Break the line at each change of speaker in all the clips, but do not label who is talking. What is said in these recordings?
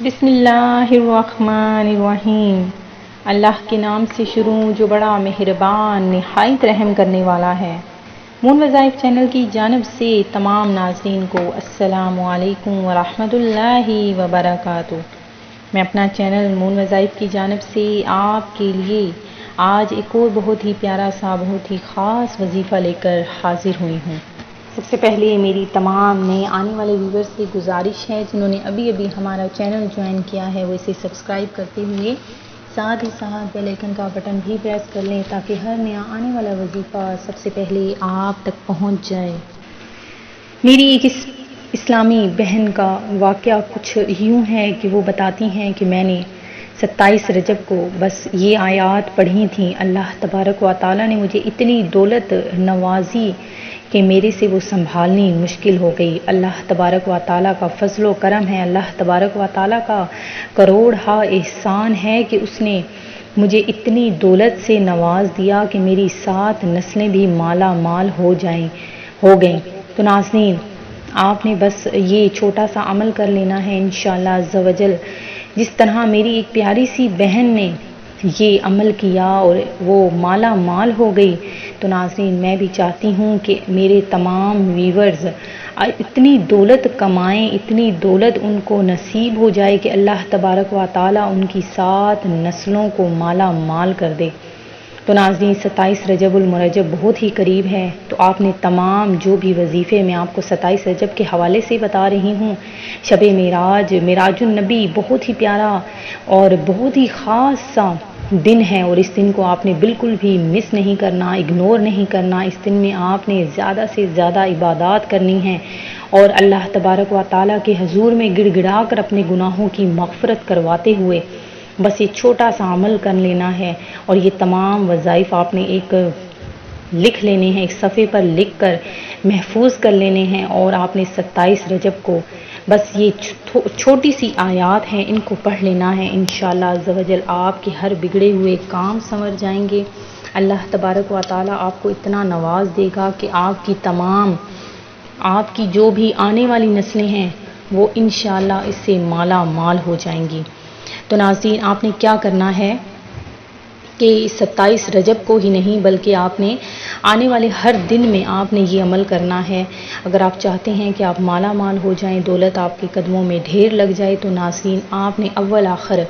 بسم اللہ الرحمن الرحیم۔ اللہ کے نام سے شروع جو بڑا مہربان نہایت رحم کرنے والا ہے۔ مون وظائف چینل کی جانب سے تمام ناظرین کو السلام علیکم ورحمۃ اللہ وبرکاتہ۔ میں اپنا چینل مون وظائف کی جانب سے آپ کے لیے آج ایک اور بہت ہی پیارا سا بہت ہی خاص وظیفہ لے کر حاضر ہوئی ہوں۔ سب سے پہلے میری تمام نئے آنے والے ویورز سے گزارش ہے جنہوں نے ابھی ہمارا چینل جوائن کیا ہے وہ اسے سبسکرائب کرتے ہوئے ساتھ ہی ساتھ بیل آئیکن کا بٹن بھی پریس کر لیں تاکہ ہر نیا آنے والا وظیفہ سب سے پہلے آپ تک پہنچ جائے۔ میری ایک اسلامی بہن کا واقعہ کچھ یوں ہے کہ وہ بتاتی ہیں کہ میں نے 27 رجب کو بس یہ آیات پڑھی تھیں۔ اللہ تبارک و تعالیٰ نے مجھے اتنی دولت نوازی کہ میرے سے وہ سنبھالنی مشکل ہو گئی۔ اللہ تبارک و تعالیٰ کا فضل و کرم ہے، اللہ تبارک و تعالیٰ کا کروڑہا احسان ہے کہ اس نے مجھے اتنی دولت سے نواز دیا کہ میری 7 نسلیں بھی مالا مال ہو گئیں۔ تو ناظرین، آپ نے بس یہ چھوٹا سا عمل کر لینا ہے انشاءاللہ عز و جل۔ جس طرح میری ایک پیاری سی بہن نے یہ عمل کیا اور وہ مالا مال ہو گئی، تو ناظرین میں بھی چاہتی ہوں کہ میرے تمام ویورز اتنی دولت کمائیں، اتنی دولت ان کو نصیب ہو جائے کہ اللہ تبارک و تعالیٰ ان کی 7 نسلوں کو مالا مال کر دے۔ تو ناظرین 27 رجب المرجب بہت ہی قریب ہے، تو آپ نے تمام جو بھی وظیفے میں آپ کو 27 رجب کے حوالے سے بتا رہی ہوں، شب معراج النبی بہت ہی پیارا اور بہت ہی خاص سا دن ہے، اور اس دن کو آپ نے بالکل بھی مس نہیں کرنا، اگنور نہیں کرنا۔ اس دن میں آپ نے زیادہ سے زیادہ عبادات کرنی ہیں اور اللہ تبارک و تعالیٰ کے حضور میں گڑ گڑا کر اپنے گناہوں کی مغفرت کرواتے ہوئے بس یہ چھوٹا سا عمل کر لینا ہے، اور یہ تمام وظائف آپ نے ایک لکھ لینے ہیں، ایک صفحے پر لکھ کر محفوظ کر لینے ہیں، اور آپ نے 27 رجب کو بس یہ چھوٹی سی آیات ہیں ان کو پڑھ لینا ہے۔ انشاءاللہ عز و جل آپ کے ہر بگڑے ہوئے کام سنور جائیں گے۔ اللہ تبارک و تعالیٰ آپ کو اتنا نواز دے گا کہ آپ کی جو بھی آنے والی نسلیں ہیں وہ انشاءاللہ اس سے مالا مال ہو جائیں گی۔ تو ناظرین آپ نے کیا کرنا ہے کہ 27 رجب کو ہی نہیں بلکہ آپ نے آنے والے ہر دن میں آپ نے یہ عمل کرنا ہے۔ اگر آپ چاہتے ہیں کہ آپ مالا مال ہو جائیں، دولت آپ کے قدموں میں ڈھیر لگ جائے، تو ناظرین آپ نے اول آخر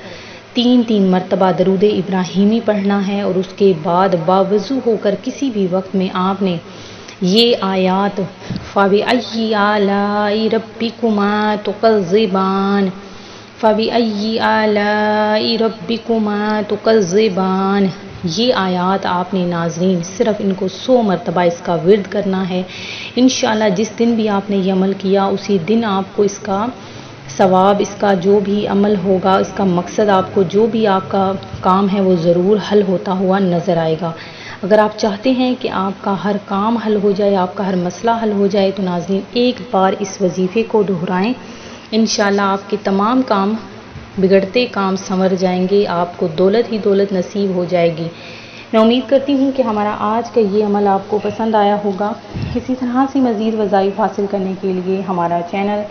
3 مرتبہ درود ابراہیمی پڑھنا ہے، اور اس کے بعد باوضو ہو کر کسی بھی وقت میں آپ نے یہ آیات فَبِأَيِّ آلَاءِ رَبِّكُمَا تُكَذِّبَانِ فَبِأَيِّ آلَاءِ رَبِّكُمَا تُكَذِّبَانِ، یہ آیات آپ نے ناظرین صرف ان کو 100 مرتبہ اس کا ورد کرنا ہے۔ انشاءاللہ جس دن بھی آپ نے یہ عمل کیا اسی دن آپ کو اس کا ثواب، اس کا جو بھی عمل ہوگا، اس کا مقصد، آپ کو جو بھی آپ کا کام ہے وہ ضرور حل ہوتا ہوا نظر آئے گا۔ اگر آپ چاہتے ہیں کہ آپ کا ہر کام حل ہو جائے، آپ کا ہر مسئلہ حل ہو جائے، تو ناظرین ایک بار اس وظیفے کو دہرائیں، انشاءاللہ آپ کے تمام کام، بگڑتے کام سنور جائیں گے، آپ کو دولت ہی دولت نصیب ہو جائے گی۔ میں امید کرتی ہوں کہ ہمارا آج کا یہ عمل آپ کو پسند آیا ہوگا۔ اسی طرح سے مزید وظائف حاصل کرنے کے لیے ہمارا چینل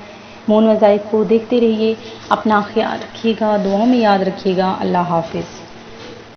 مون وظائف کو دیکھتے رہیے۔ اپنا خیال رکھیے گا، دعاؤں میں یاد رکھیے گا۔ اللہ حافظ۔